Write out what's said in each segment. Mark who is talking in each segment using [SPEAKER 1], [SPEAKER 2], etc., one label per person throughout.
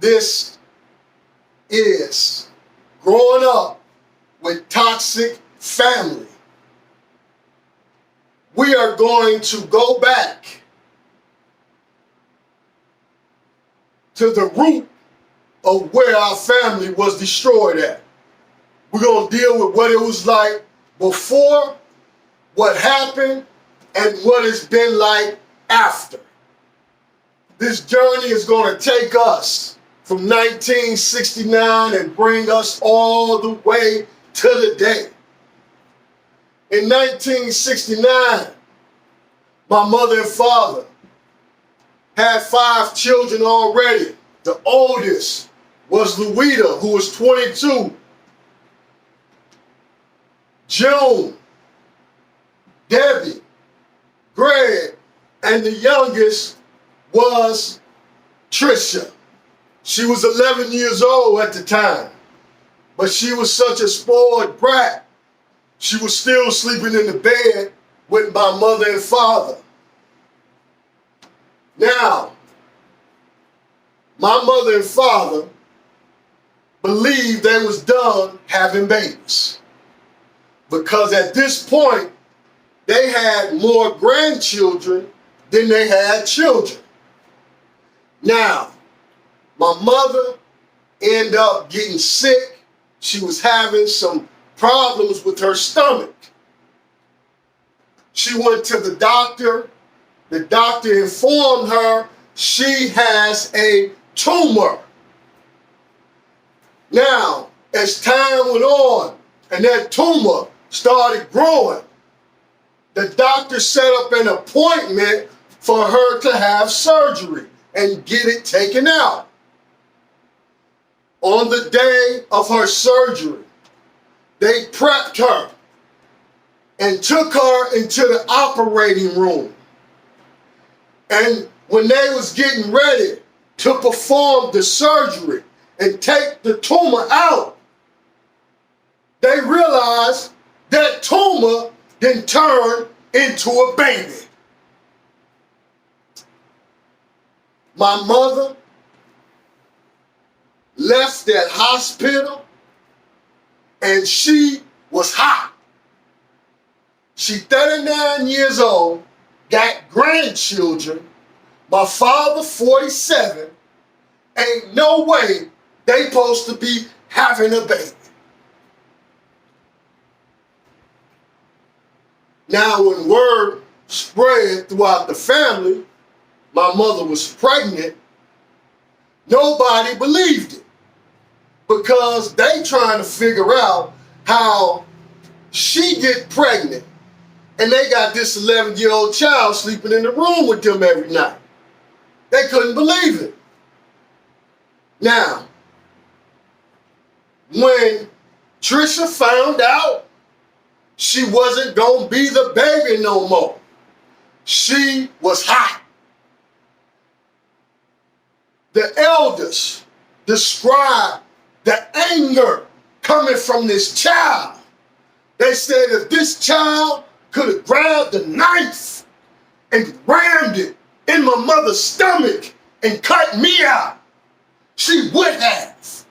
[SPEAKER 1] this is growing up with toxic family. We are going to go back to the root of where our family was destroyed at. We're going to deal with what it was like before, what happened, and what it's been like after. This journey is going to take us from 1969 and bring us all the way to the day. In 1969, my mother and father had 5 children already. The oldest was Louita, who was 22. June, Debbie, Greg, and the youngest was Trisha. She was 11 years old at the time, but she was such a spoiled brat. She was still sleeping in the bed with my mother and father. Now, my mother and father believed they was done having babies, because at this point, they had more grandchildren than they had children. Now, my mother ended up getting sick. She was having some problems with her stomach. She went to the doctor. The doctor informed her she has a tumor. Now, as time went on and that tumor started growing, the doctor set up an appointment for her to have surgery and get it taken out. On the day of her surgery, they prepped her and took her into the operating room. And when they was getting ready to perform the surgery and take the tumor out, they realized that tumor then turned into a baby. My mother left that hospital and she was hot. She 39 years old, got grandchildren. My father 47. Ain't no way they supposed to be having a baby. Now when word spread throughout the family, my mother was pregnant, nobody believed it, because they trying to figure out how she get pregnant and they got this 11-year-old child sleeping in the room with them every night. They couldn't believe it. Now, when Trisha found out she wasn't gonna be the baby no more, she was hot. The elders described the anger coming from this child. They said if this child could have grabbed a knife and rammed it in my mother's stomach and cut me out, she would have.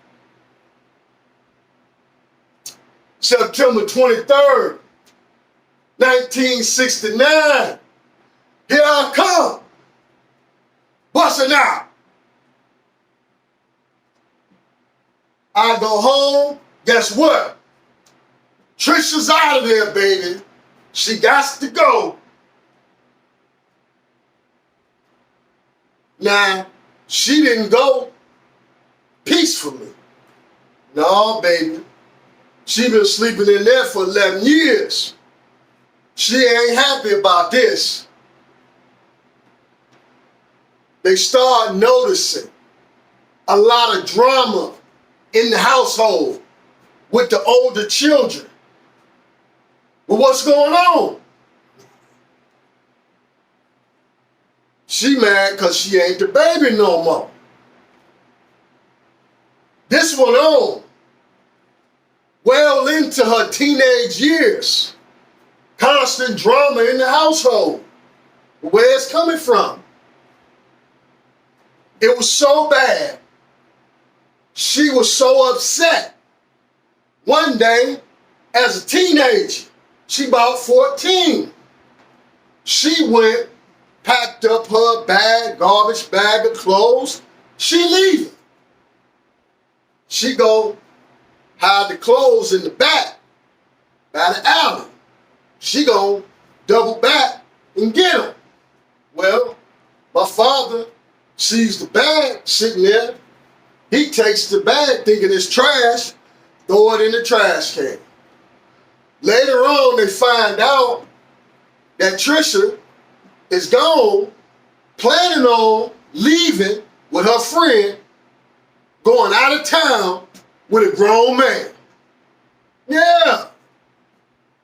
[SPEAKER 1] September 23rd, 1969, here I come, busting out. I go home, guess what? Trisha's out of there, baby. She got to go. Now, she didn't go peacefully. No, baby. She been sleeping in there for 11 years. She ain't happy about this. They start noticing a lot of drama in the household with the older children. But what's going on? She mad because she ain't the baby no more. This went on well into her teenage years. Constant drama in the household. Where it's coming from? It was so bad She was so upset. One day, as a teenager, she about 14, she went, packed up her bag, garbage bag of clothes. She leaving. She go hide the clothes in the back by the alley. She gonna double back and get them. Well, my father sees the bag sitting there. He takes the bag thinking it's trash, throw it in the trash can. Later on, they find out that Trisha is gone, planning on leaving with her friend, going out of town with a grown man. Yeah,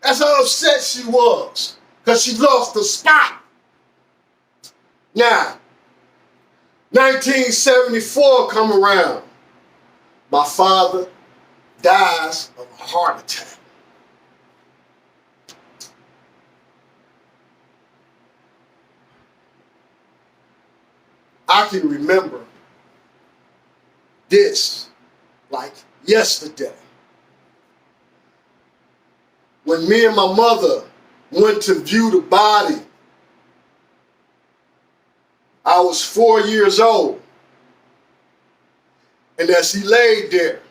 [SPEAKER 1] that's how upset she was, because she lost the spot. Now, 1974 come around. My father dies of a heart attack. I can remember this like yesterday. When me and my mother went to view the body, I was 4 years old. And as he laid there,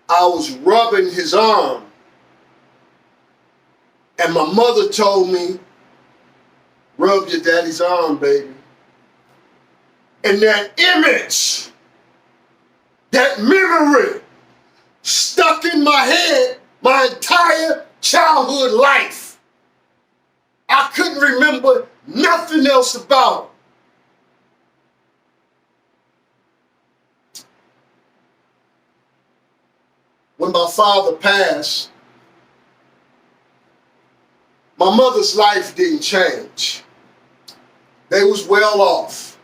[SPEAKER 1] I was rubbing his arm. And my mother told me, rub your daddy's arm, baby. And that image, that memory stuck in my head my entire childhood life. I couldn't remember nothing else about it. When my father passed, my mother's life didn't change. They was well off.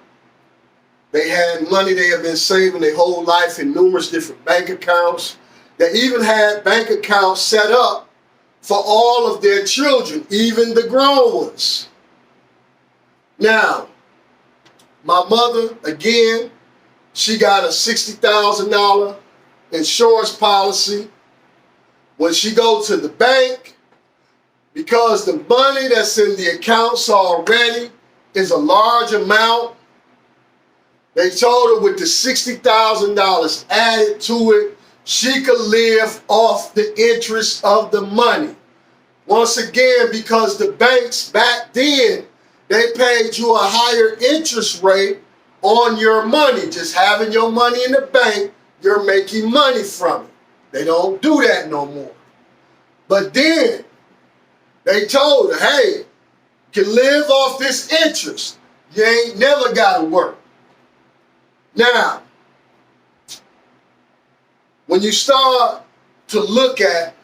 [SPEAKER 1] They had money they had been saving their whole life in numerous different bank accounts. They even had bank accounts set up for all of their children, even the grown ones. Now, my mother, again, she got a $60,000 insurance policy. When she go to the bank, because the money that's in the accounts already is a large amount, they told her with the $60,000 added to it, she could live off the interest of the money. Once again, because the banks back then, they paid you a higher interest rate on your money. Just having your money in the bank, you're making money from it. They don't do that no more. But then, they told her, hey, you can live off this interest. You ain't never got to work. Now, when you start to look at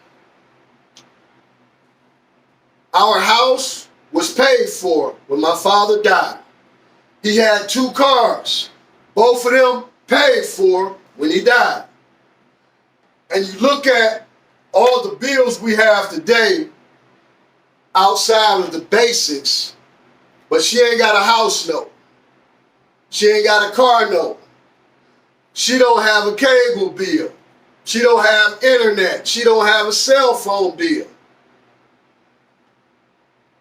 [SPEAKER 1] our house was paid for when my father died. He had 2 cars, both of them paid for when he died. And you look at all the bills we have today outside of the basics, but she ain't got a house note. She ain't got a car note. She don't have a cable bill. She don't have internet. She don't have a cell phone bill.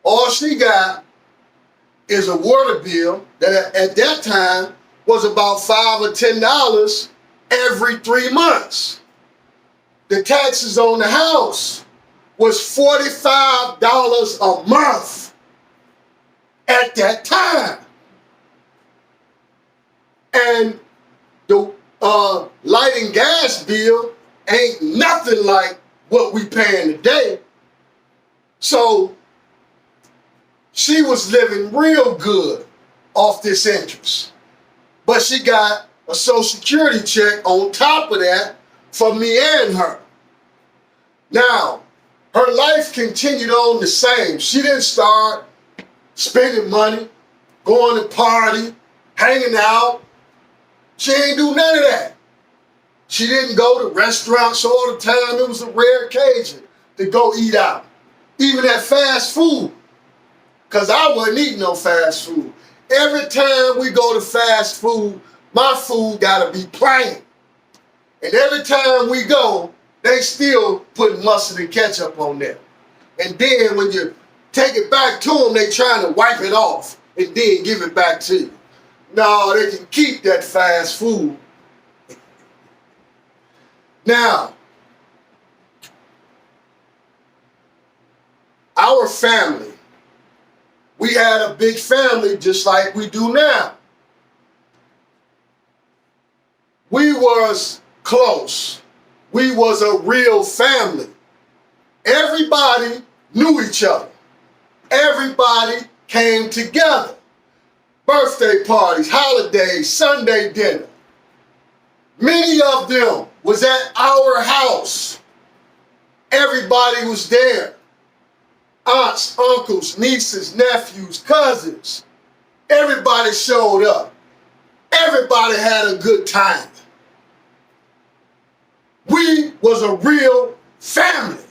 [SPEAKER 1] All she got is a water bill that at that time was about $5 or $10 every 3 months. The taxes on the house was $45 a month at that time. And the light and gas bill ain't nothing like what we paying today. So she was living real good off this interest. But she got a Social Security check on top of that for me and her. Now, her life continued on the same. She didn't start spending money, going to party, hanging out. She ain't do none of that. She didn't go to restaurants all the time. It was a rare occasion to go eat out. Even at fast food. Because I wasn't eating no fast food. Every time we go to fast food, my food gotta be plain. And every time we go, they still put mustard and ketchup on there. And then when you take it back to them, they trying to wipe it off and then give it back to you. No, they can keep that fast food. Now, our family, we had a big family just like we do now. We was close. We was a real family. Everybody knew each other. Everybody came together. Birthday parties, holidays, Sunday dinner. Many of them was at our house. Everybody was there. Aunts, uncles, nieces, nephews, cousins. Everybody showed up. Everybody had a good time. We was a real family.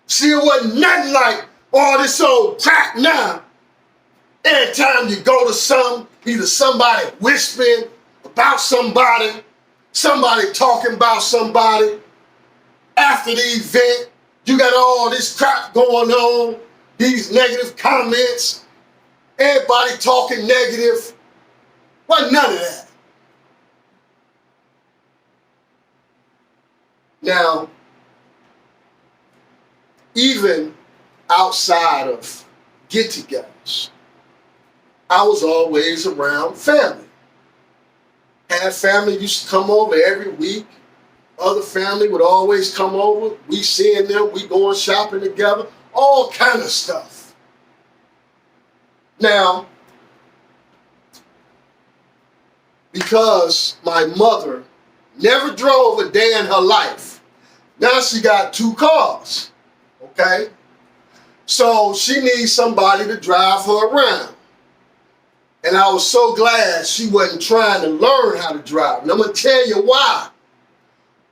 [SPEAKER 1] See, it wasn't nothing like all this old crap now. Every time you go to something, either somebody whispering about somebody, somebody talking about somebody. After the event, you got all this crap going on, these negative comments, everybody talking negative. Wasn't none of that. Now, even outside of get-togethers, I was always around family. Had family used to come over every week. Other family would always come over. We seeing them, we going shopping together, all kind of stuff. Now, because my mother never drove a day in her life, now she got 2 cars, okay? So she needs somebody to drive her around. And I was so glad she wasn't trying to learn how to drive. And I'm going to tell you why.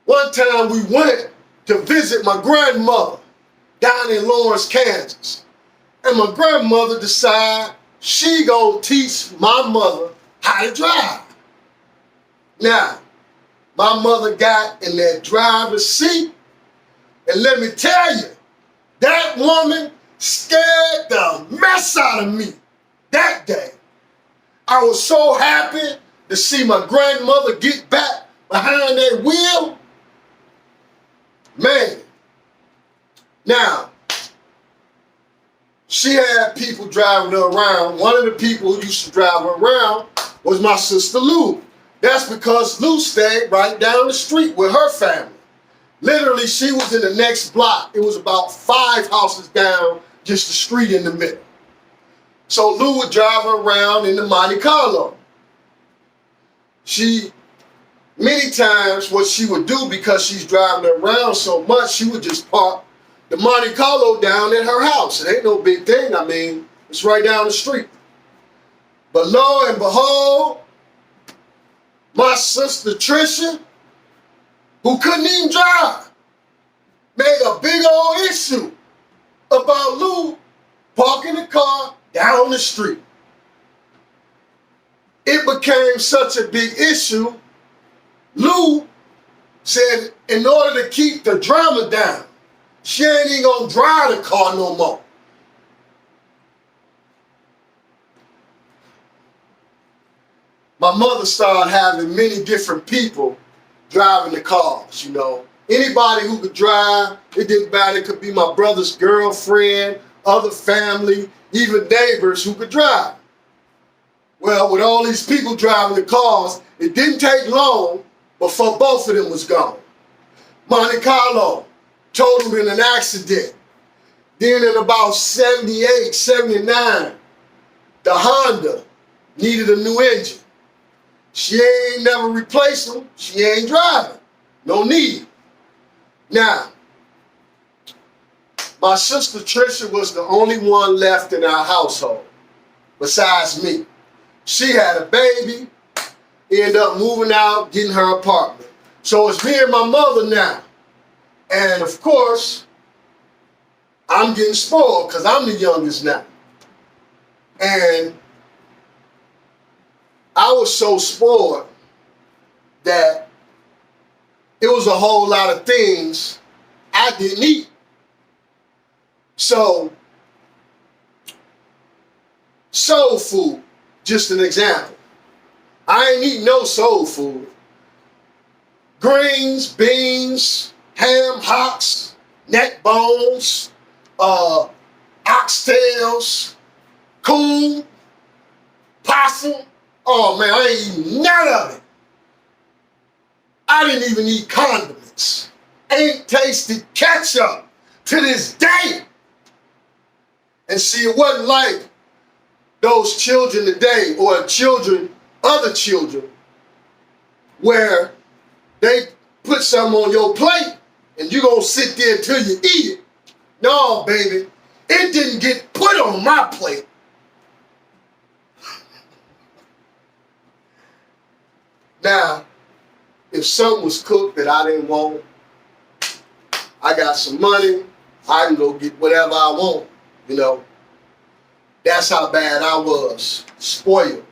[SPEAKER 1] One time we went to visit my grandmother down in Lawrence, Kansas. And my grandmother decided she gonna teach my mother how to drive. Now, my mother got in that driver's seat, and let me tell you, that woman scared the mess out of me that day. I was so happy to see my grandmother get back behind that wheel. Man, now, she had people driving her around. One of the people who used to drive her around was my sister Lou. That's because Lou stayed right down the street with her family. Literally, she was in the next block. It was about 5 houses down, just the street in the middle. So Lou would drive her around in the Monte Carlo. Many times what she would do, because she's driving her around so much, she would just park the Monte Carlo down at her house. It ain't no big thing. I mean, it's right down the street. But lo and behold, my sister Tricia, who couldn't even drive, made a big old issue about Lou parking the car down the street. It became such a big issue. Lou said in order to keep the drama down, she ain't even gonna drive the car no more. My mother started having many different people driving the cars, you know. Anybody who could drive, it didn't matter. It could be my brother's girlfriend, other family, even neighbors who could drive. Well, with all these people driving the cars, it didn't take long before both of them was gone. Monte Carlo totaled in an accident. Then in about 78, 79, the Honda needed a new engine. She ain't never replaced them. She ain't driving. No need. Now, my sister Tricia was the only one left in our household besides me. She had a baby, ended up moving out, getting her apartment. So it's me and my mother now. And of course, I'm getting spoiled because I'm the youngest now. And I was so spoiled that it was a whole lot of things I didn't eat. So, soul food, just an example. I ain't eat no soul food. Greens, beans, ham hocks, neck bones, oxtails, coon, possum. Oh man, I ain't eating none of it. I didn't even eat condiments. Ain't tasted ketchup to this day. And see, it wasn't like those children today or children, other children, where they put something on your plate and you gonna sit there until you eat it. No, baby, it didn't get put on my plate. Now, if something was cooked that I didn't want, I got some money, I can go get whatever I want, you know. That's how bad I was, spoiled.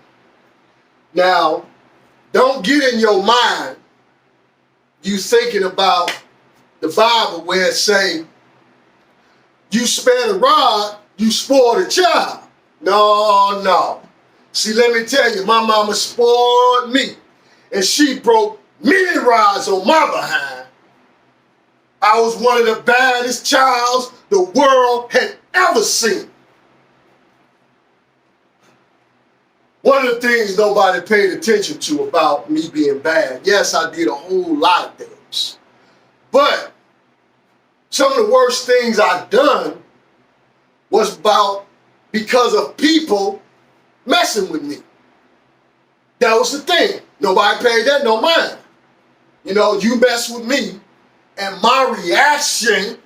[SPEAKER 1] Now, don't get in your mind you thinking about the Bible where it say, you spare the rod, you spoil the child. No, no. See, let me tell you, my mama spoiled me, and she broke many rods on my behind. I was one of the baddest childs the world had ever seen. One of the things nobody paid attention to about me being bad, yes, I did a whole lot of things, but some of the worst things I've done was because of people messing with me. That was the thing. Nobody paid that no mind. You know, you mess with me, and my reaction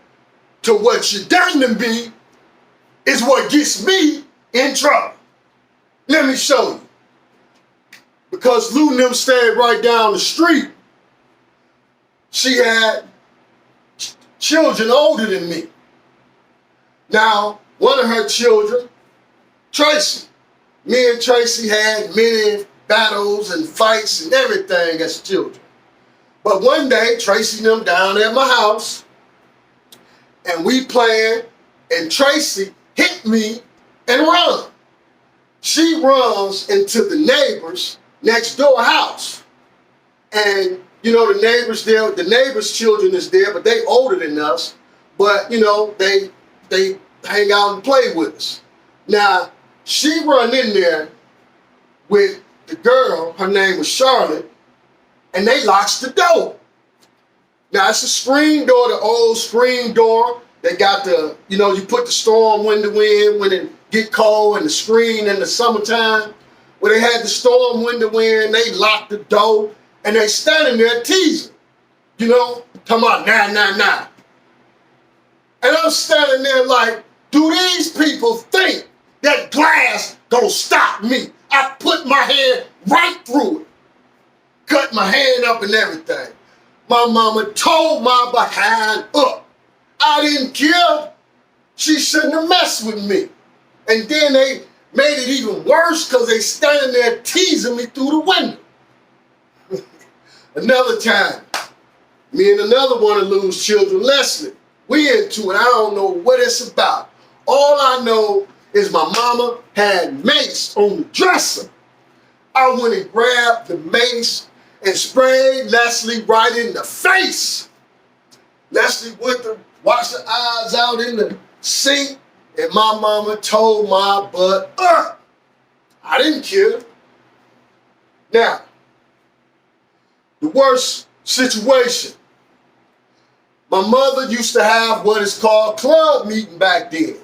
[SPEAKER 1] to what you done to me is what gets me in trouble. Let me show you. Because Lou and them stayed right down the street, she had children older than me. Now, one of her children, Tracy, me and Tracy had many battles and fights and everything as children. But one day, Tracy and them down at my house, and we playing, and Tracy hit me and run. She runs into the neighbor's next door house. And, you know, the neighbors there, the neighbor's children is there, but they older than us. But, you know, they hang out and play with us. Now, she run in there with the girl, her name was Charlotte, and they locks the door. Now, it's a screen door, the old screen door. They got the, you know, you put the storm window in when it get cold, and the screen in the summertime. Where they had the storm window in, they locked the door, and they standing there teasing. You know, talking about nah. And I'm standing there like, do these people think that glass gonna stop me? I put my hand right through it. Cut my hand up and everything. My mama told my behind up. I didn't care. She shouldn't have messed with me. And then they made it even worse because they standing there teasing me through the window. Another time, me and another one of Lou's children, Leslie, we into it. I don't know what it's about. All I know is my mama had mace on the dresser. I went and grabbed the mace and sprayed Leslie right in the face. Leslie went to wash her eyes out in the sink, and my mama told my butt up. I didn't care. Now, the worst situation. My mother used to have what is called club meeting back then.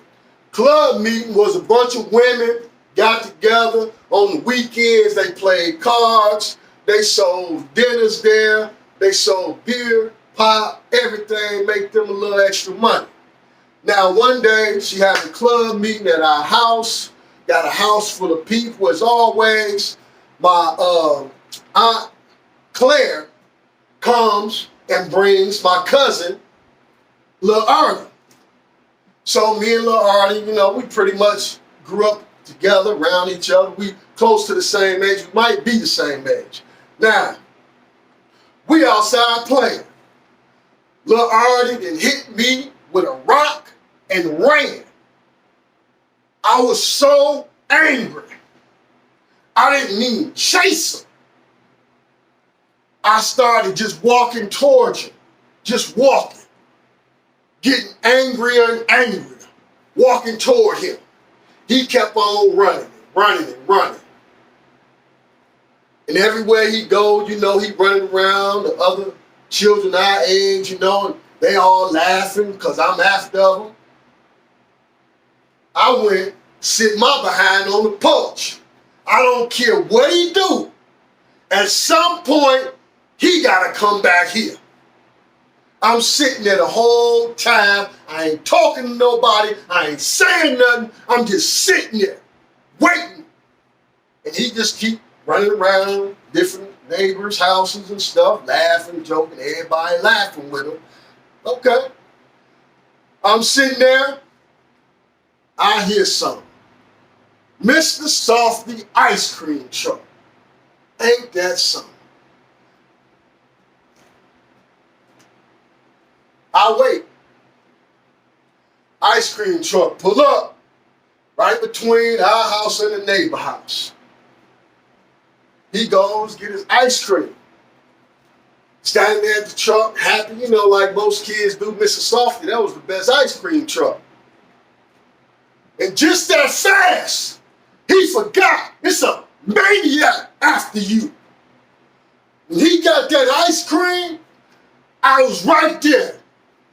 [SPEAKER 1] Club meeting was a bunch of women got together on the weekends. They played cards. They sold dinners there. They sold beer, pop, everything, make them a little extra money. Now, one day, she had a club meeting at our house, got a house full of people, as always. My Aunt Claire comes and brings my cousin, Lil Arlie. So me and Lil Arlie, you know, we pretty much grew up together, around each other. We close to the same age. We might be the same age. Now, We outside playing. Lil Artie then hit me with a rock and ran. I was so angry. I didn't even chase him. I started just walking towards him, just walking, getting angrier and angrier, walking toward him. He kept on running, running and running. And everywhere he goes, you know, he running around, the other children our age, you know, and they all laughing because I'm after them. I went, sit my behind on the porch. I don't care what he do. At some point, he gotta come back here. I'm sitting there the whole time. I ain't talking to nobody. I ain't saying nothing. I'm just sitting there, waiting. And he just keep running around different neighbors' houses and stuff, laughing, joking, everybody laughing with him. Okay. I'm sitting there. I hear something. Mr. Softy ice cream truck. Ain't that something? I wait. Ice cream truck pull up right between our house and the neighbor house. He goes get his ice cream. Standing there at the truck, happy, you know, like most kids do. Mr. Softy, that was the best ice cream truck. And just that fast, he forgot it's a maniac after you. When he got that ice cream, I was right there.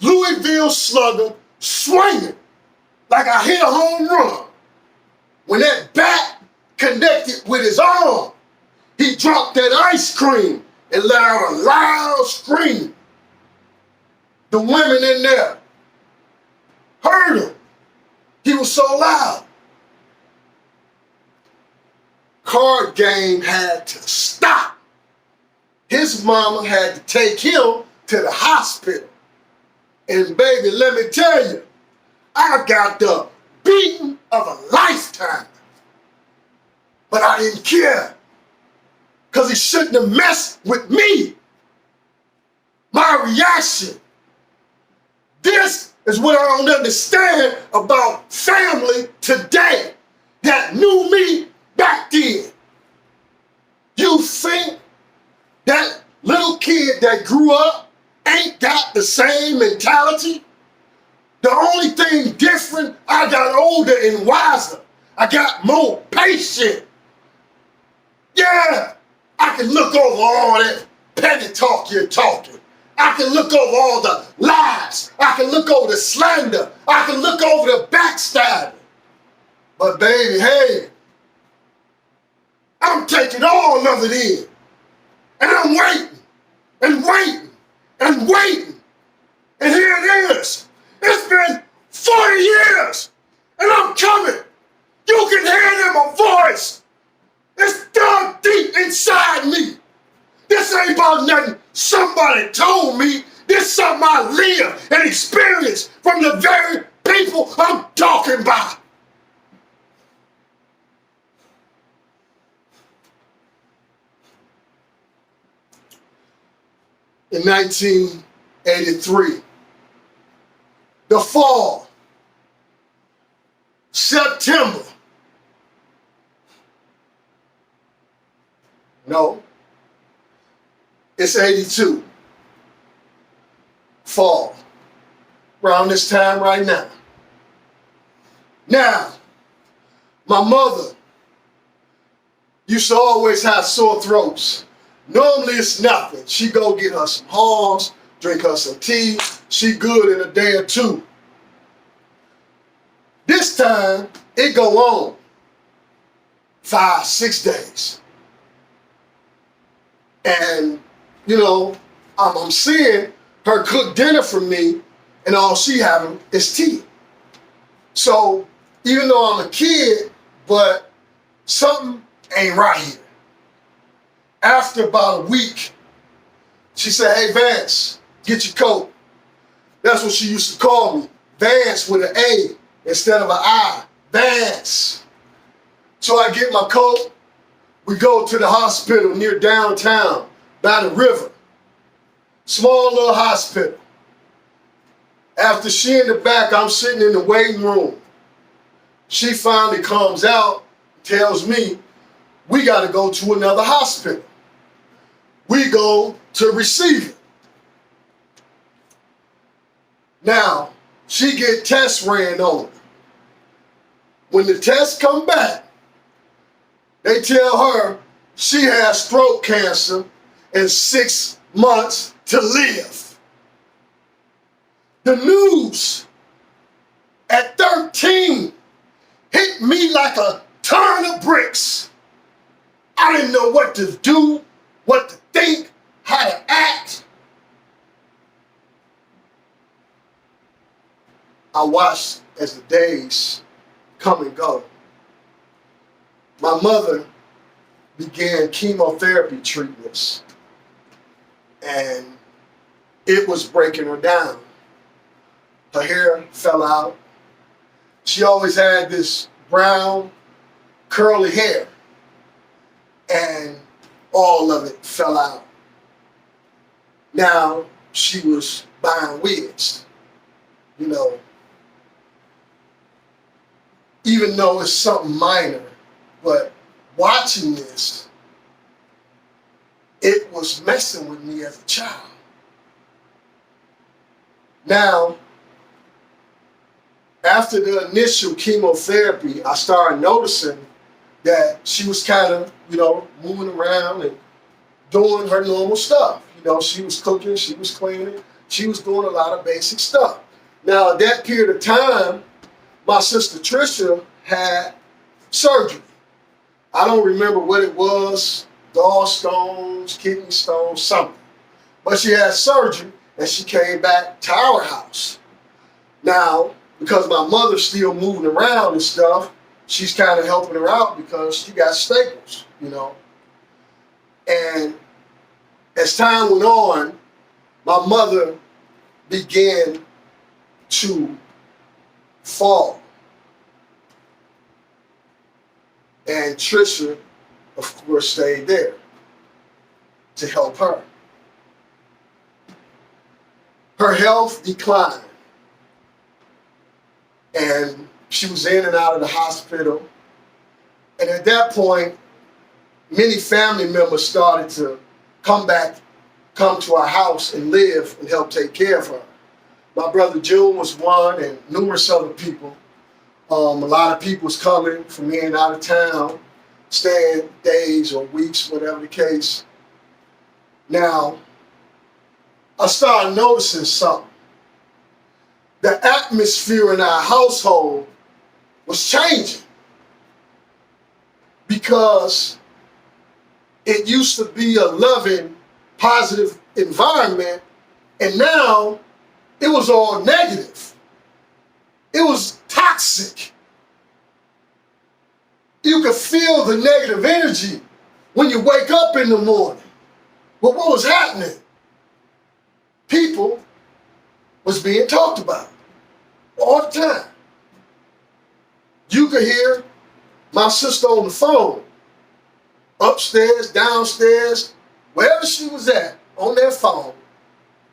[SPEAKER 1] Louisville Slugger swinging like I hit a home run. When that bat connected with his arm, he dropped that ice cream and let out a loud scream. The women in there heard him. He was so loud. Card game had to stop. His mama had to take him to the hospital. And baby, let me tell you, I got the beating of a lifetime. But I didn't care, because he shouldn't have messed with me. My reaction. This is what I don't understand about family today that knew me back then. You think that little kid that grew up ain't got the same mentality? The only thing different, I got older and wiser. I got more patient. Yeah, I can look over all that petty talk you're talking. I can look over all the lies. I can look over the slander. I can look over the backstabbing. But baby, hey, I'm taking all of it in. And I'm waiting and waiting and waiting. And here it is. It's been 40 years and I'm coming. You can hear it in my voice. It's dug deep inside me. This ain't about nothing somebody told me. This is something I live and experience from the very people I'm talking about. In 1983, the fall, September. No, it's 82. Fall. Around this time right now. Now, my mother used to always have sore throats. Normally it's nothing. She go get her some Halls, drink her some tea. She good in a day or two. This time, it go on 5, 6 days. And, you know, I'm seeing her cook dinner for me and all she having is tea. So, even though I'm a kid, but something ain't right here. After about a week, she said, hey, Vance, get your coat. That's what she used to call me, Vance with an A instead of an I, Vance. So I get my coat. We go to the hospital near downtown by the river. Small little hospital. After she in the back, I'm sitting in the waiting room. She finally comes out, tells me, we got to go to another hospital. We go to Receiver. Now, she get tests ran on her. When the tests come back, they tell her she has throat cancer and 6 months to live. The news at 13 hit me like a ton of bricks. I didn't know what to do, what to think, how to act. I watched as the days come and go. My mother began chemotherapy treatments, and it was breaking her down. Her hair fell out. She always had this brown, curly hair, and all of it fell out. Now she was buying wigs, you know. Even though it's something minor, but watching this, it was messing with me as a child. Now, after the initial chemotherapy, I started noticing that she was kind of, moving around and doing her normal stuff. She was cooking, she was cleaning, she was doing a lot of basic stuff. Now, at that period of time, my sister Trisha had surgery. I don't remember what it was, gallstones, kidney stones, something. But she had surgery and she came back to our house. Now, because my mother's still moving around and stuff, she's kind of helping her out because she got staples, And as time went on, my mother began to fall. And Trisha, of course, stayed there to help her. Her health declined. And she was in and out of the hospital. And at that point, many family members started to come to our house and live and help take care of her. My brother June was one, and numerous other people. A lot of people was coming from in and out of town, staying days or weeks, whatever the case. Now, I started noticing something. The atmosphere in our household was changing because it used to be a loving, positive environment, and now it was all negative. It was toxic. You could feel the negative energy when you wake up in the morning. But what was happening? People was being talked about all the time. You could hear my sister on the phone, upstairs, downstairs, wherever she was at on that phone.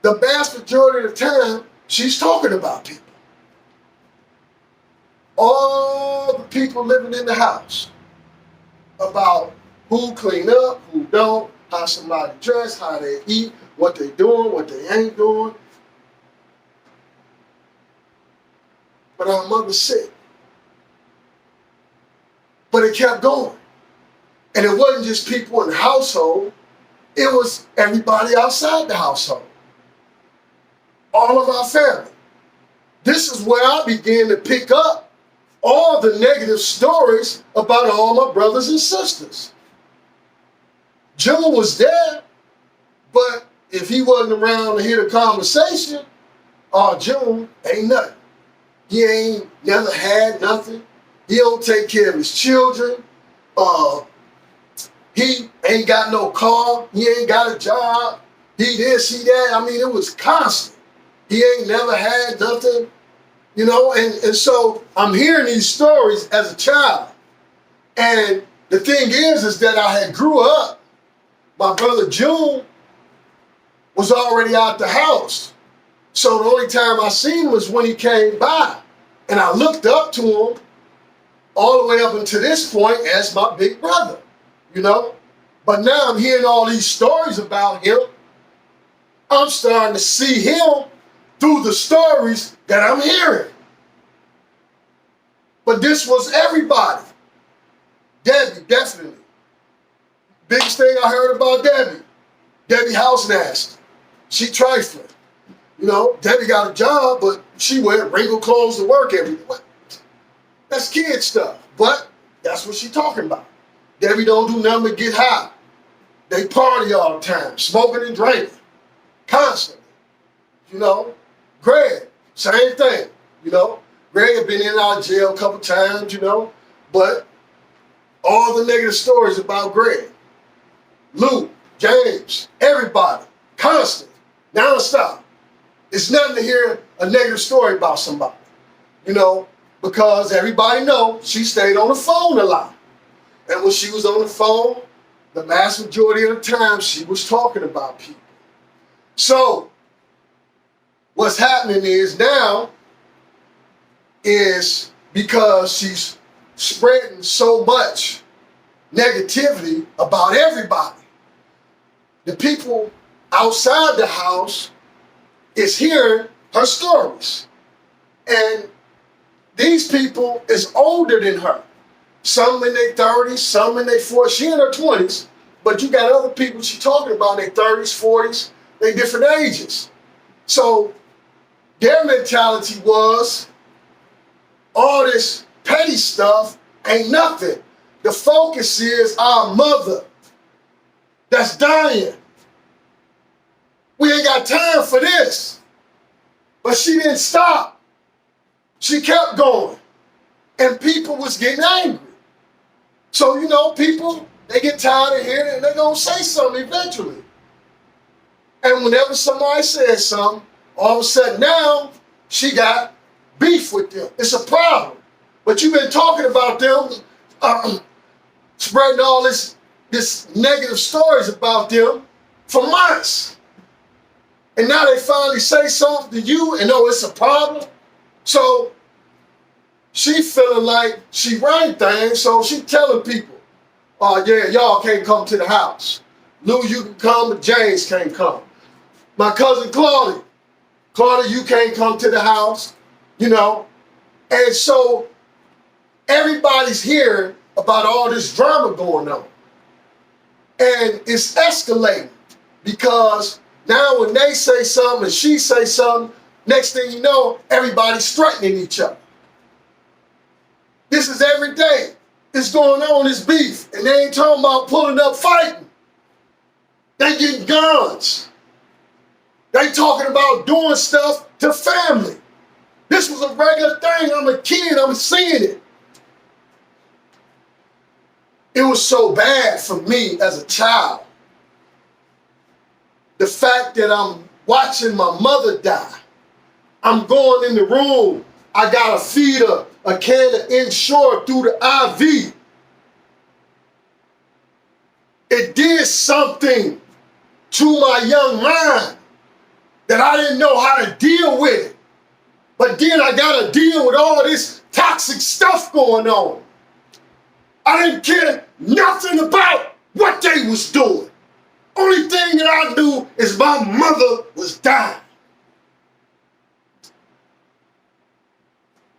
[SPEAKER 1] The vast majority of the time, she's talking about people. All the people living in the house, about who clean up, who don't, how somebody dress, how they eat, what they doing, what they ain't doing. But our mother's sick. But it kept going. And it wasn't just people in the household, it was everybody outside the household. All of our family. This is where I began to pick up all the negative stories about all my brothers and sisters. June was there, but if he wasn't around to hear the conversation, June ain't nothing. He ain't never had nothing. He don't take care of his children. He ain't got no car. He ain't got a job. He this, he that. I mean, it was constant. He ain't never had nothing. And so I'm hearing these stories as a child. And the thing is that I had grew up. My brother June, was already out the house. So the only time I seen him was when he came by. And I looked up to him all the way up until this point as my big brother, you know? But now I'm hearing all these stories about him. I'm starting to see him through the stories that I'm hearing. But this was everybody. Debbie, definitely. Biggest thing I heard about Debbie house nasty. She trifling. You know, Debbie got a job, but she wear wrinkled clothes to work every day. That's kid stuff, but that's what she talking about. Debbie don't do nothing but get high. They party all the time, smoking and drinking, constantly. You know, Greg, same thing. You know, Greg had been in and out of jail a couple times, you know, but all the negative stories about Greg, Lou, James, everybody, constant, non-stop. It's nothing to hear a negative story about somebody, you know, because everybody knows she stayed on the phone a lot. And when she was on the phone, the vast majority of the time she was talking about people. So what's happening is now is because she's spreading so much negativity about everybody, the people outside the house is hearing her stories. And these people is older than her. Some in their 30s, some in their 40s. She in her 20s, but you got other people she talking about in their 30s, 40s, they different ages. So their mentality was all this petty stuff ain't nothing. The focus is our mother that's dying. We ain't got time for this. But she didn't stop. She kept going. And people was getting angry. So, you know, people, they get tired of hearing it and they're going to say something eventually. And whenever somebody says something, all of a sudden now she got beef with them. It's a problem. But you've been talking about them, spreading all this negative stories about them for months. And now they finally say something to you and know it's a problem. So she feeling like she running things, so she telling people, oh yeah, y'all can't come to the house. Lou, you can come, but James can't come. My cousin Claudia, you can't come to the house, you know. And so everybody's hearing about all this drama going on. And it's escalating because now when they say something and she say something, next thing you know, everybody's threatening each other. This is every day. It's going on, this beef. And they ain't talking about pulling up fighting. They getting guns. They talking about doing stuff to family. This was a regular thing. I'm a kid, I'm seeing it. It was so bad for me as a child. The fact that I'm watching my mother die. I'm going in the room. I gotta feed her a can of Ensure through the IV. It did something to my young mind that I didn't know how to deal with it. But then I gotta deal with all this toxic stuff going on. I didn't care nothing about what they was doing. Only thing that I knew is my mother was dying.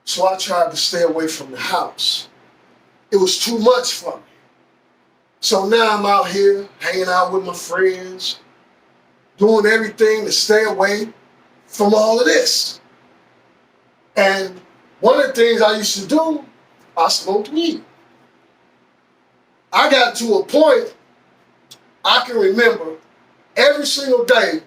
[SPEAKER 1] So I tried to stay away from the house. It was too much for me. So now I'm out here hanging out with my friends, doing everything to stay away from all of this. And one of the things I used to do, I smoked weed. I got to a point, I can remember every single day,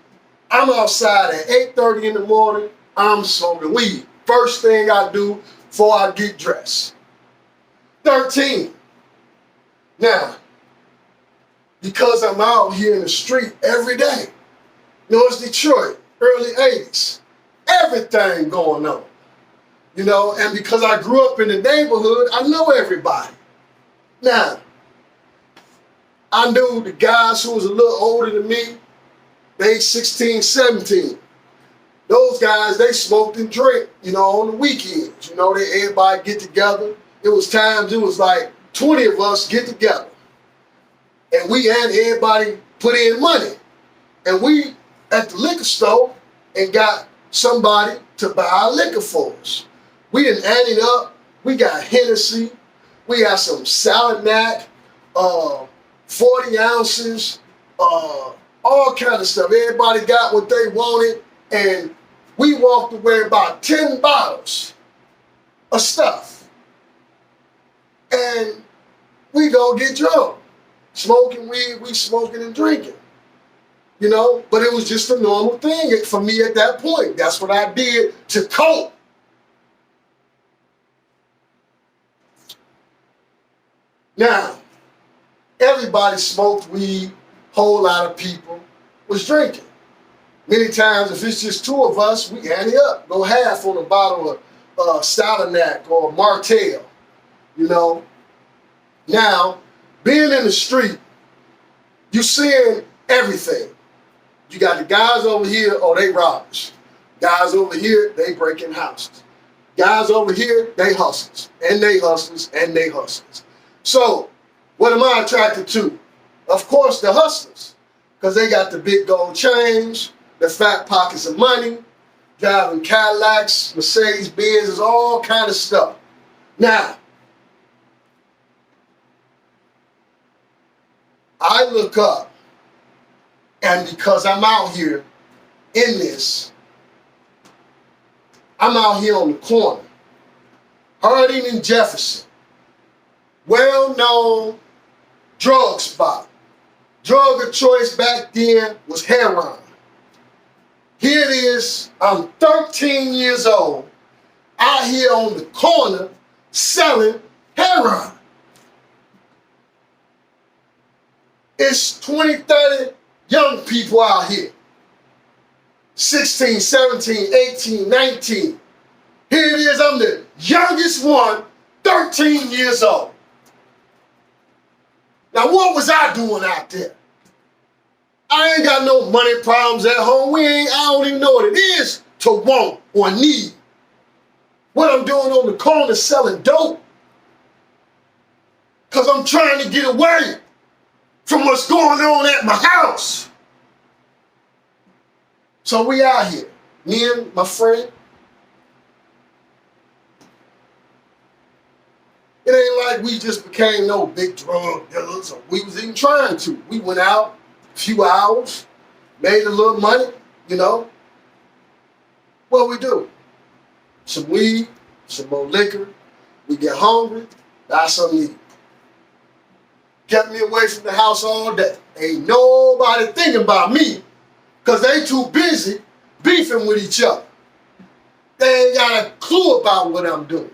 [SPEAKER 1] I'm outside at 8:30 in the morning, I'm smoking weed. First thing I do before I get dressed. 13. Now, because I'm out here in the street every day, you know, it's Detroit, early 80s, everything going on. You know, and because I grew up in the neighborhood, I know everybody. Now, I knew the guys who was a little older than me, age 16, 17. Those guys, they smoked and drank, on the weekends. Everybody get together. It was times, it was like 20 of us get together. And we had everybody put in money. And we at the liquor store and got somebody to buy our liquor for us. We didn't add it up. We got Hennessy. We got some Salinac, 40 ounces, all kind of stuff. Everybody got what they wanted. And we walked away about 10 bottles of stuff. And we go get drunk. Smoking weed, we smoking and drinking. But it was just a normal thing for me at that point. That's what I did to cope. Now, everybody smoked weed, whole lot of people was drinking. Many times, if it's just two of us, we ante up, go half on a bottle of Salinac or Martell, Now, being in the street, you seeing everything. You got the guys over here, they robbers. Guys over here, they breaking houses. Guys over here, they hustlers, and they hustlers, and they hustlers. So, what am I attracted to? Of course, the hustlers, because they got the big gold chains, the fat pockets of money, driving Cadillacs, Mercedes-Benzes, all kind of stuff. Now, I look up, and because I'm out here in this, I'm out here on the corner, Harding and Jefferson, well-known drug spot. Drug of choice back then was heroin. Here it is, I'm 13 years old, out here on the corner selling heroin. It's 20, 30 young people out here. 16, 17, 18, 19. Here it is, I'm the youngest one, 13 years old. Now, what was I doing out there? I ain't got no money problems at home. I don't even know what it is to want or need. What I'm doing on the corner is selling dope. Because I'm trying to get away from what's going on at my house. So we out here, me and my friend. It ain't like we just became no big drug dealers. Or we was even trying to. We went out a few hours, made a little money, What we do? Some weed, some more liquor. We get hungry, buy something to eat. Kept me away from the house all day. Ain't nobody thinking about me because they too busy beefing with each other. They ain't got a clue about what I'm doing.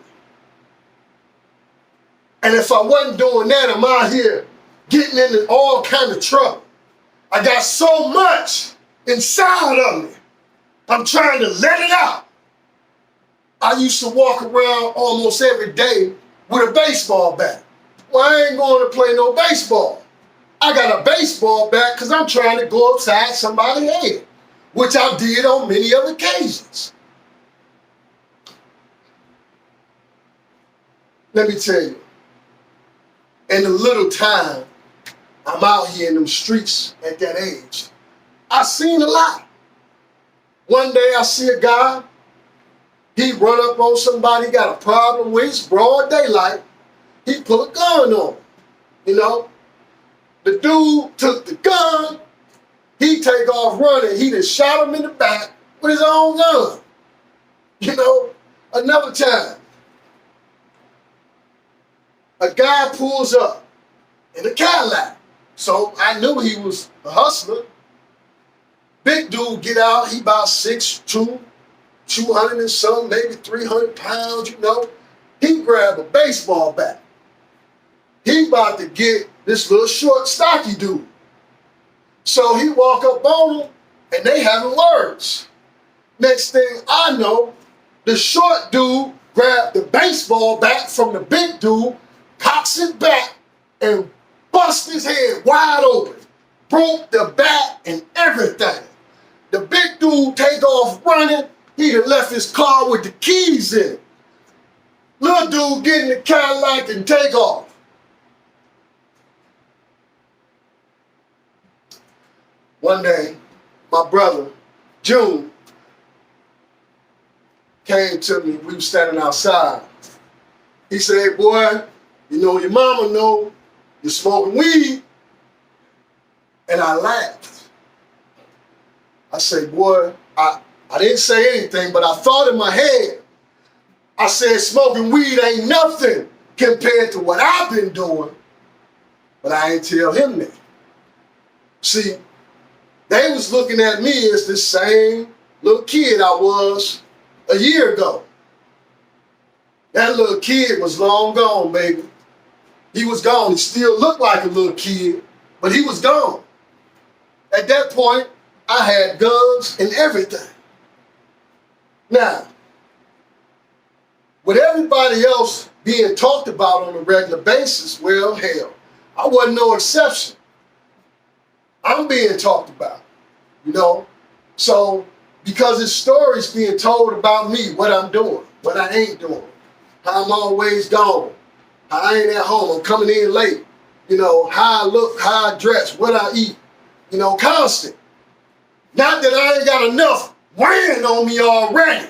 [SPEAKER 1] And if I wasn't doing that, I'm out here getting into all kind of trouble. I got so much inside of me. I'm trying to let it out. I used to walk around almost every day with a baseball bat. Well, I ain't going to play no baseball. I got a baseball bat because I'm trying to go upside somebody's head, which I did on many other occasions. Let me tell you, in the little time I'm out here in them streets at that age, I seen a lot. One day I see a guy, he run up on somebody, got a problem with, it's broad daylight, he pull a gun on him, The dude took the gun, he take off running, he just shot him in the back with his own gun. Another time, a guy pulls up in a Cadillac. So I knew he was a hustler. Big dude get out, he about 6'2", 200 and something, maybe 300 pounds, He grabbed a baseball bat. He about to get this little short, stocky dude. So he walk up on him, and they having words. Next thing I know, the short dude grabbed the baseball bat from the big dude, cocks it back, and bust his head wide open. Broke the bat and everything. dude take off running. He done left his car with the keys in it. Little dude get in the Cadillac and take off. One day, my brother, June, came to me. We were standing outside. He said, "Hey, boy, you know your mama know you're smoking weed." And I laughed. I said, "Boy, I didn't say anything, but I thought in my head, I said, smoking weed ain't nothing compared to what I've been doing." But I ain't tell him that. See, they was looking at me as the same little kid I was a year ago. That little kid was long gone, baby. He was gone. He still looked like a little kid, but he was gone. At that point, I had guns and everything. Now, with everybody else being talked about on a regular basis, well, hell, I wasn't no exception. I'm being talked about, you know? So, because there's stories being told about me, what I'm doing, what I ain't doing, how I'm always gone, how I ain't at home, I'm coming in late, you know, how I look, how I dress, what I eat, you know, constant. Not that I ain't got enough weighing on me already.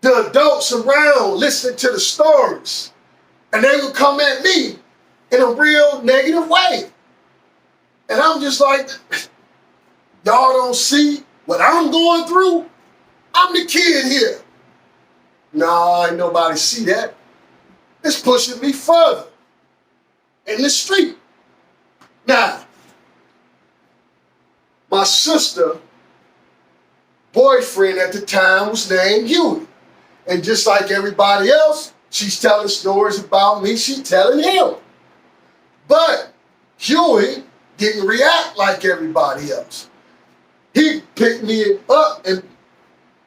[SPEAKER 1] The adults around listening to the stories, and they would come at me in a real negative way. And I'm just like, y'all don't see what I'm going through? I'm the kid here. Nah, ain't nobody see that. It's pushing me further in the street. Now, my sister, boyfriend at the time was named Huey. And just like everybody else, she's telling stories about me, she's telling him. But Huey didn't react like everybody else. He picked me up and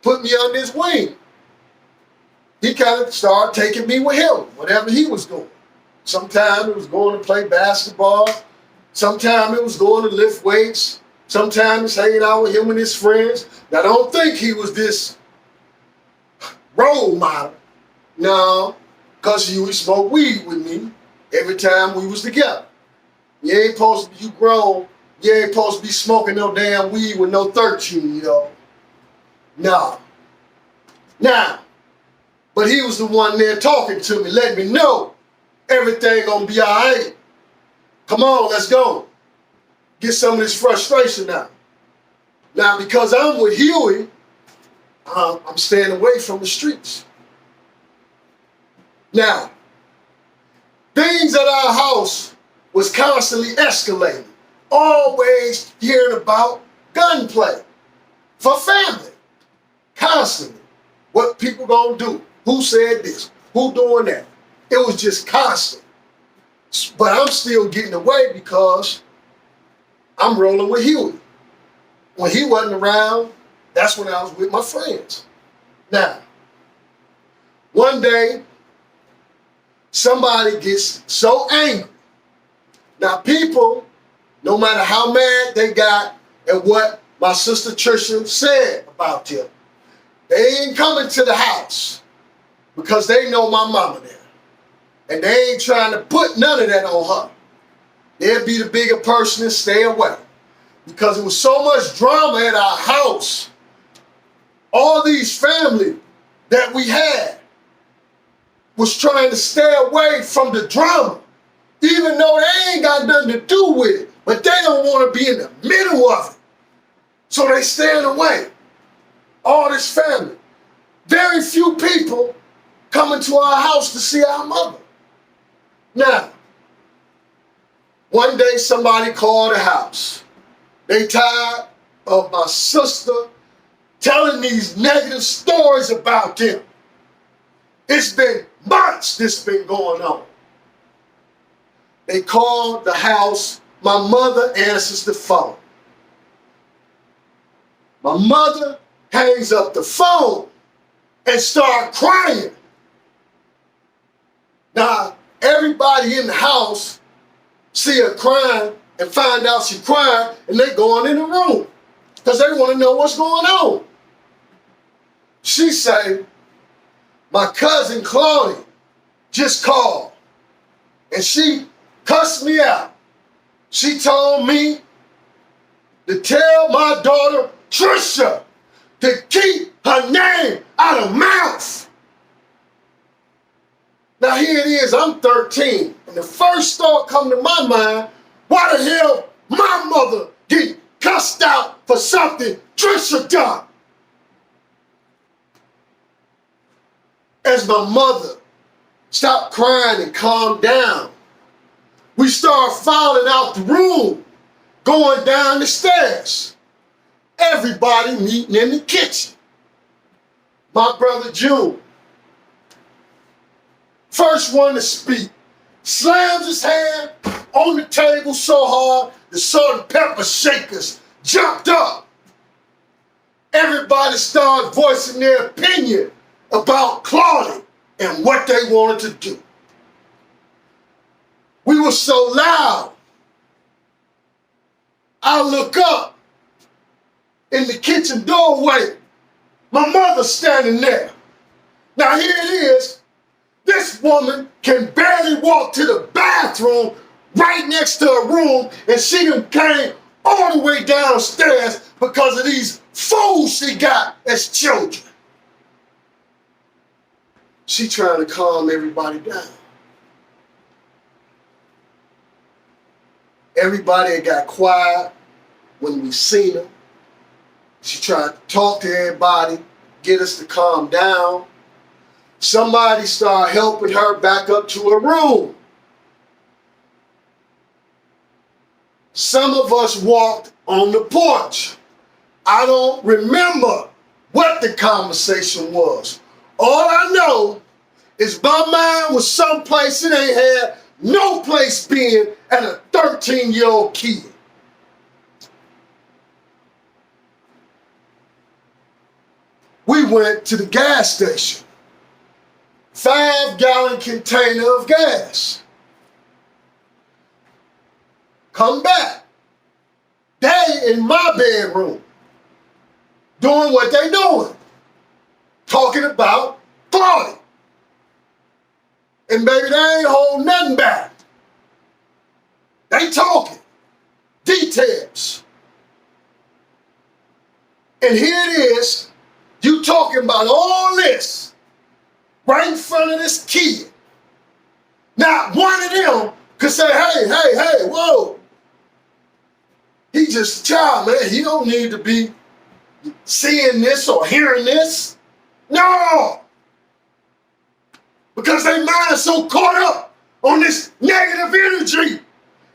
[SPEAKER 1] put me under his wing. He kind of started taking me with him, whatever he was doing. Sometimes it was going to play basketball. Sometimes it was going to lift weights. Sometimes hanging out with him and his friends. Now, don't think he was this role model. No, because he would smoke weed with me every time we was together. You ain't supposed to be, you grown, you ain't supposed to be smoking no damn weed with no 13-year-old. No. Now, but he was the one there talking to me, letting me know everything gonna be all right. Come on, let's go. Get some of this frustration out. Now, because I'm with Huey, I'm staying away from the streets. Now, things at our house was constantly escalating. Always hearing about gunplay for family. Constantly. What people gonna do? Who said this? Who doing that? It was just constant. But I'm still getting away because I'm rolling with Huey. When he wasn't around, that's when I was with my friends. Now, one day, somebody gets so angry. Now, people, no matter how mad they got at what my sister Trisha said about them, they ain't coming to the house because they know my mama there. And they ain't trying to put none of that on her. They'll be the bigger person and stay away. Because it was so much drama at our house. All these family that we had was trying to stay away from the drama. Even though they ain't got nothing to do with it. But they don't want to be in the middle of it. So they staying away. All this family. Very few people coming to our house to see our mother. Now, one day somebody called the house. They tired of my sister telling these negative stories about them. It's been months this been going on. They called the house. My mother answers the phone. My mother hangs up the phone and start crying. Now, everybody in the house see her crying and find out she crying, and they going in the room. because they want to know what's going on. She say, my cousin Claudia just called and she cussed me out. She told me to tell my daughter Trisha to keep her name out of mouth. Now here it is, I'm 13, and the first thought come to my mind, why the hell my mother get cussed out for something Trisha done? As my mother stopped crying and calmed down, we started filing out the room, going down the stairs. Everybody meeting in the kitchen. My brother June, first one to speak, slams his hand on the table so hard the salt and pepper shakers jumped up. Everybody started voicing their opinion about Claudia and what they wanted to do. We were so loud, I look up in the kitchen doorway, my mother standing there. Now here it is, this woman can barely walk to the bathroom right next to her room, and she done came all the way downstairs because of these fools she got as children. She trying to calm everybody down. Everybody got quiet when we seen her. She tried to talk to everybody, get us to calm down. Somebody started helping her back up to her room. Some of us walked on the porch. I don't remember what the conversation was. All I know is my mind was someplace it ain't had no place being at a 13-year-old kid. We went to the gas station. 5-gallon container of gas. Come back. They in my bedroom doing what they doing. Talking about Claudia. And baby, they ain't holding nothing back. They talking. Details. And here it is, you talking about all this right in front of this kid. Not one of them could say, hey, whoa. He just a child, man. He don't need to be seeing this or hearing this. No. Because their mind is so caught up on this negative energy,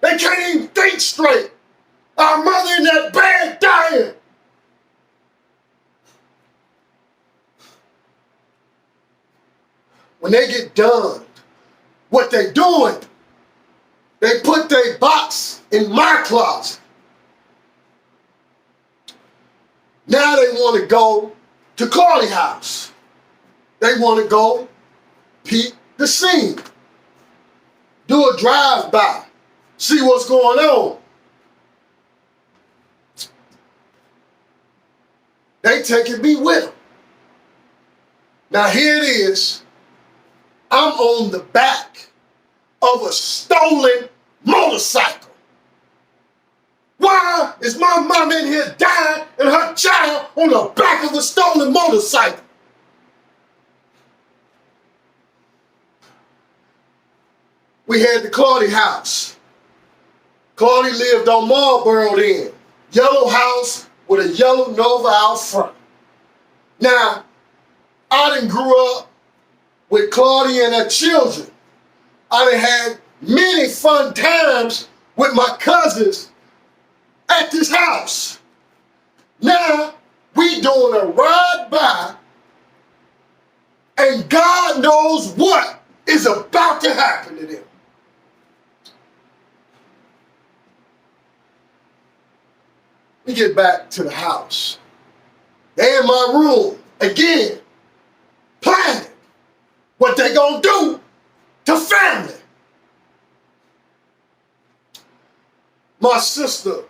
[SPEAKER 1] they can't even think straight. Our mother in that bed dying. When they get done, what they doing, they put their box in my closet. Now they want to go to Claudia's house. They want to go peep the scene. Do a drive-by. See what's going on. They taking me with them. Now here it is. I'm on the back of a stolen motorcycle. Why is my mom in here dying and her child on the back of a stolen motorcycle? We had the Claudia house. Claudia lived on Marlboro then. Yellow house with a yellow Nova out front. Now, I done grew up with Claudia and her children. I done had many fun times with my cousins at this house. Now, we doing a ride by, and God knows what is about to happen to them. We get back to the house. They in my room again, planning what they gonna do to family. My sister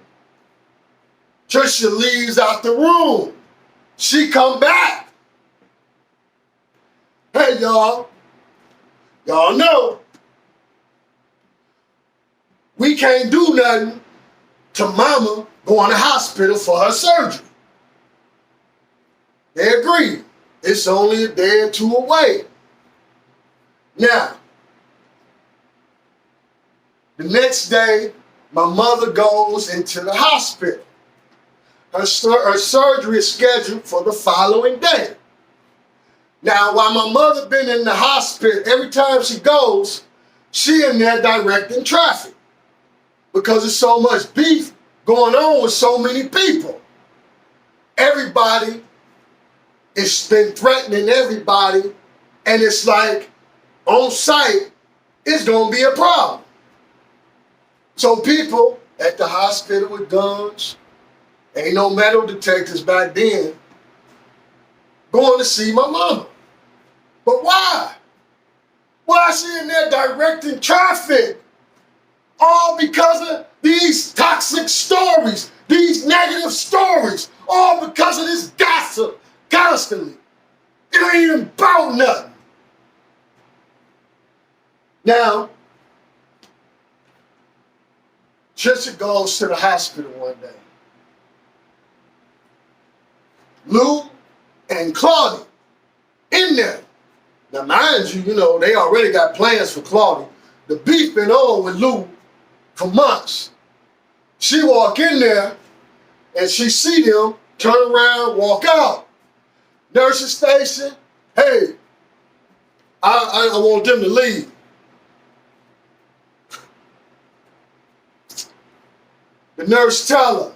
[SPEAKER 1] Trisha leaves out the room. She come back. Hey, y'all. Y'all know we can't do nothing to mama going to hospital for her surgery. They agreed. It's only a day or two away. Now, the next day, my mother goes into the hospital. Her surgery is scheduled for the following day. Now, while my mother been in the hospital, every time she goes, she in there directing traffic because there's so much beef going on with so many people. Everybody has been threatening everybody, and it's like on site, it's gonna be a problem. So people at the hospital with guns, ain't no metal detectors back then, going to see my mama. But why? Why is she in there directing traffic? All because of these toxic stories, these negative stories, all because of this gossip constantly. It ain't even about nothing. Now, Trisha goes to the hospital one day. Lou and Claudia in there. Now, mind you, they already got plans for Claudia. The beef been on with Lou for months. She walk in there and she see them, turn around, walk out. Nursing station, hey, I want them to leave. The nurse tell her,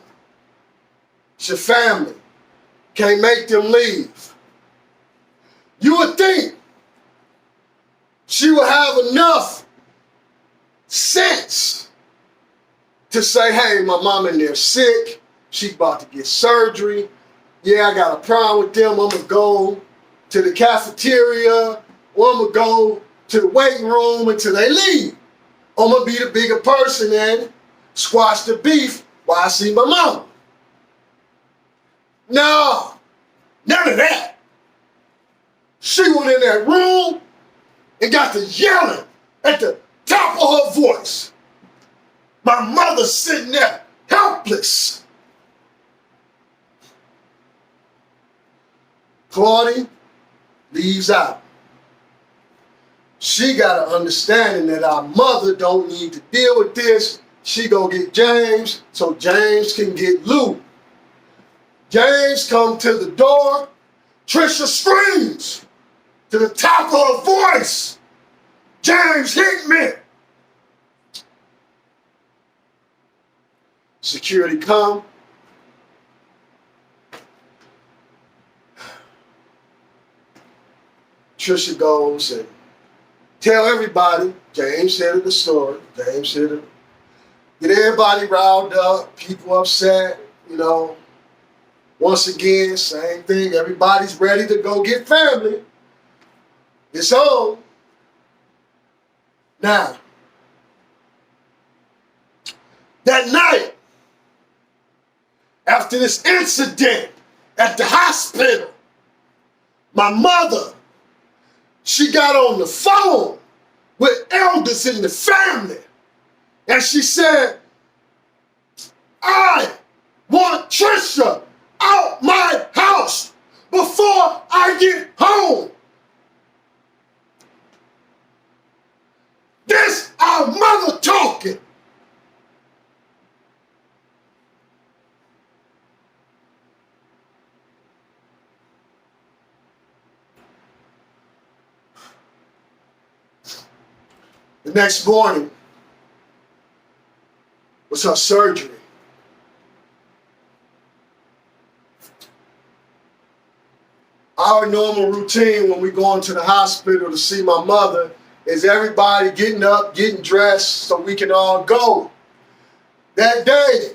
[SPEAKER 1] it's your family. Can't make them leave. You would think she would have enough sense to say, hey, my mom in there sick. She's about to get surgery. Yeah, I got a problem with them. I'm going to go to the cafeteria, or I'm going to go to the waiting room until they leave. I'm going to be the bigger person and squash the beef while I see my mama. No, none of that. She went in that room and got to yelling at the top of her voice. My mother sitting there helpless. Claudia leaves out. She got an understanding that our mother don't need to deal with this. She go get James so James can get Lou. James come to the door. Trisha screams to the top of her voice. James hit me. Security come. Trisha goes and tell everybody, James said it the story, James said it. Get everybody riled up, people upset, Once again, same thing, everybody's ready to go get family. It's on. Now, that night, after this incident at the hospital, my mother, she got on the phone with elders in the family. And she said, I want Trisha out my house before I get home. This our mother talking. The next morning was her surgery. Our normal routine when we go into the hospital to see my mother is everybody getting up, getting dressed so we can all go. That day,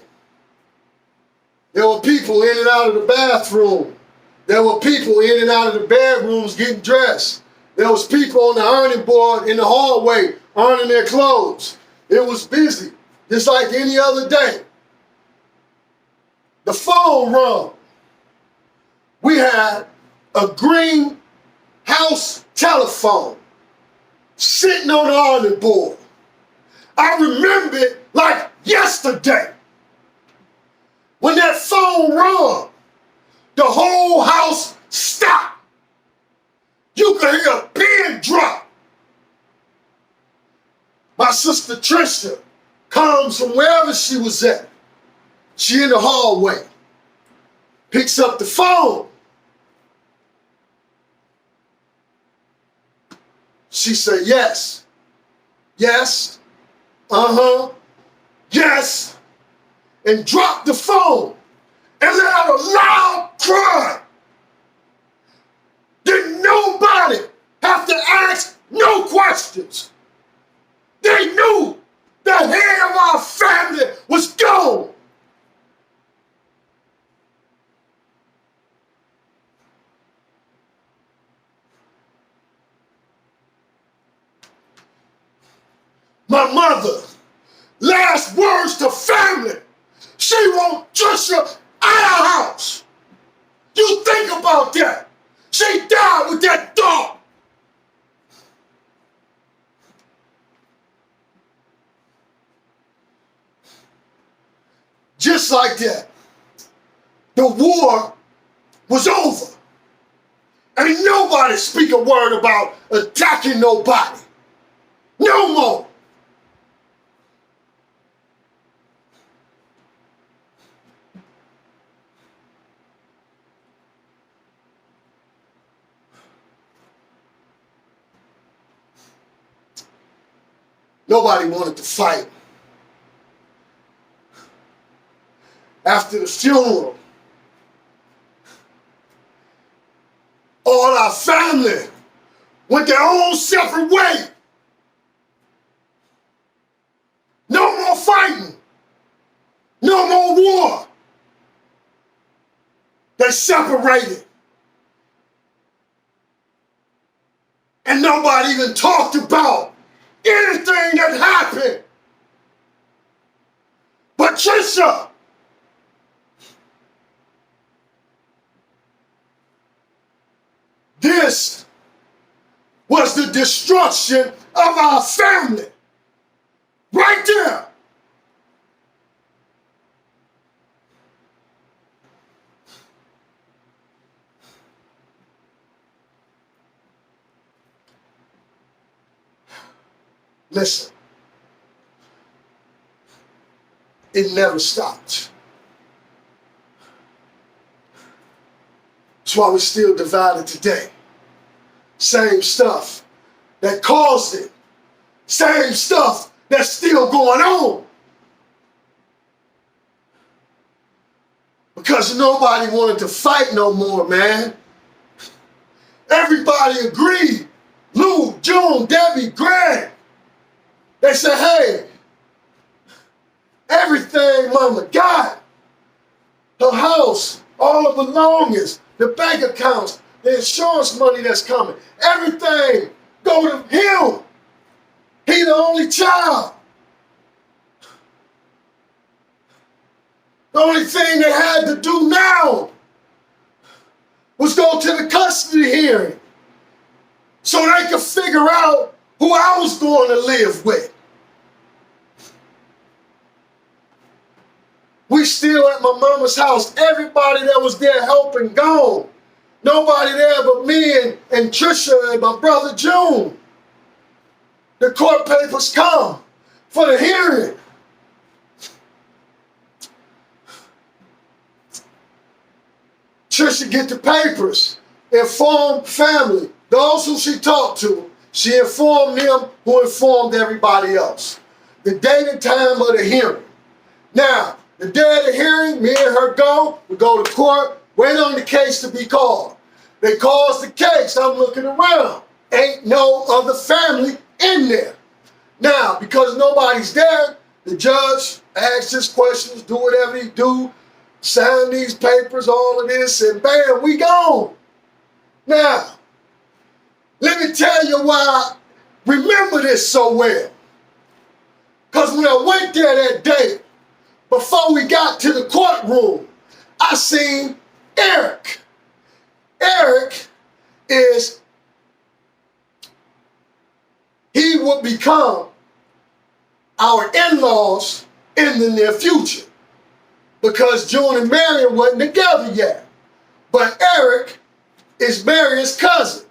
[SPEAKER 1] there were people in and out of the bathroom. There were people in and out of the bedrooms getting dressed. There was people on the ironing board in the hallway ironing their clothes. It was busy, just like any other day. the phone rung. We had a green house telephone sitting on the ironing board. I remember it like yesterday. When that phone rung, the whole house stopped. You could hear a pin drop. My sister Trisha comes from wherever she was at. She in the hallway. Picks up the phone. She said, yes. Yes. Uh-huh. Yes. And dropped the phone and let out a loud cry. Didn't nobody have to ask no questions. They knew the head of our family was gone. My mother, last words to family, she want Trisha out of the house. You think about that. She died with that thought. Just like that, the war was over. Ain't nobody speak a word about attacking nobody. No more. Nobody wanted to fight. After the funeral, all our family went their own separate way. No more fighting. No more war. They separated. And nobody even talked about anything that happened. But Trisha, this was the destruction of our family. Right there. Listen, it never stopped. That's why we're still divided today. Same stuff that caused it. Same stuff that's still going on. Because nobody wanted to fight no more, man. Everybody agreed. Lou, June, Debbie, Greg. They said, hey, everything Mama got, her house, all the belongings, the bank accounts, the insurance money that's coming, everything go to him. He the only child. The only thing they had to do now was go to the custody hearing so they could figure out who I was going to live with. We still at my mama's house. Everybody that was there helping gone. Nobody there but me and Trisha and my brother June. The court papers come for the hearing. Trisha get the papers, inform family, those who she talked to. She informed them who informed everybody else. The date and time of the hearing. Now, the day of the hearing, me and her we go to court, wait on the case to be called. They calls the case, I'm looking around. Ain't no other family in there. Now, because nobody's there, the judge asks his questions, do whatever he do, sign these papers, all of this, and bam, we gone. Now, let me tell you why I remember this so well. Because when I went there that day, before we got to the courtroom, I seen Eric. Eric he would become our in-laws in the near future because June and Marion wasn't together yet. But Eric is Marion's cousin.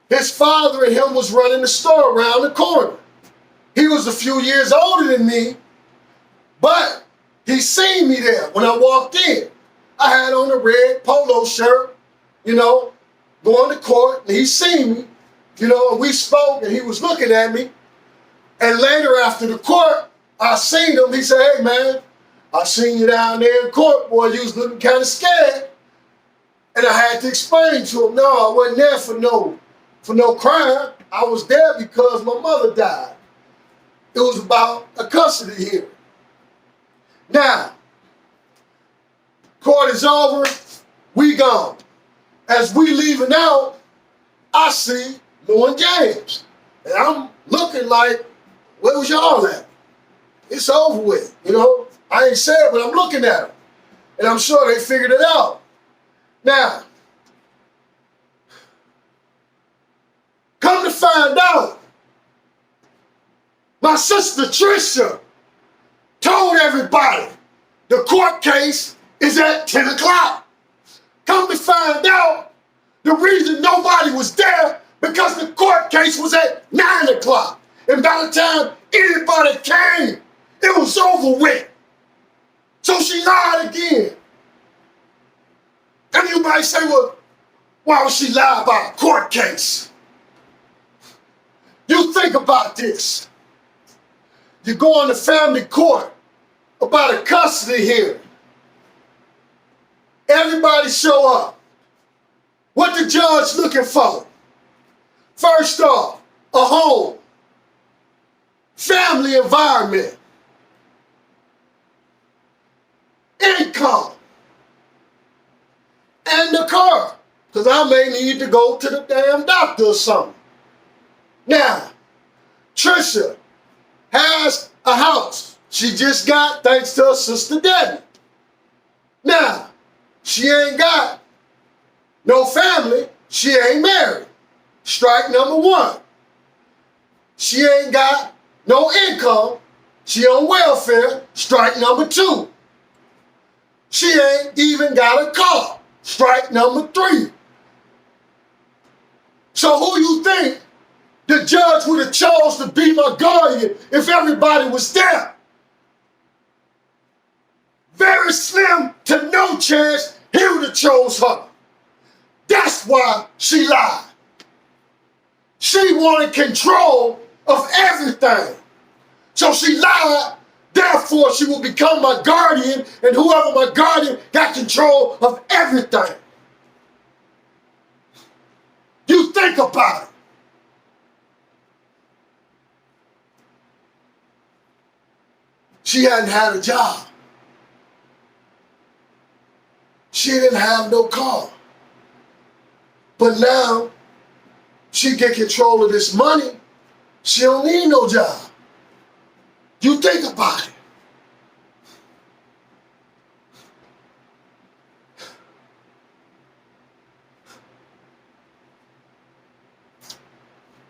[SPEAKER 1] His father and him was running the store around the corner. He was a few years older than me, but he seen me there when I walked in. I had on a red polo shirt, going to court, and he seen me, and we spoke, and he was looking at me. And later after the court, I seen him. He said, "Hey, man, I seen you down there in court, boy. You was looking kind of scared." And I had to explain to him, no, I wasn't there for no crime. I was there because my mother died. It was about a custody hearing. Now, court is over, we gone. As we leaving out, I see Lou and James. And I'm looking like, where was y'all at? It's over with, I ain't said, but I'm looking at them. And I'm sure they figured it out. Now, come to find out, my sister Trisha told everybody the court case is at 10 o'clock. Come to find out, the reason nobody was there because the court case was at 9 o'clock. And by the time anybody came, it was over with. So she lied again. And you might say, well, why would she lie about a court case? You think about this. You go on to family court about a custody hearing. Everybody show up. What the judge looking for? First off, a home, family environment, income, and the car, because I may need to go to the damn doctor or something. Now, Trisha has a house she just got thanks to her sister Debbie. Now, she ain't got no family, she ain't married. Strike number one. She ain't got no income, she on welfare. Strike number two. She ain't even got a car. Strike number three. So who you think the judge would have chose to be my guardian if everybody was there? Very slim to no chance he would have chose her. That's why she lied. She wanted control of everything. So she lied, therefore she will become my guardian, and whoever my guardian got control of everything. You think about it. She hadn't had a job. She didn't have no car. But now, she get control of this money. She don't need no job. You think about it.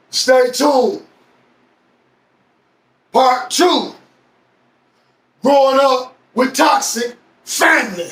[SPEAKER 1] Stay tuned. Part 2. Growing up with toxic family.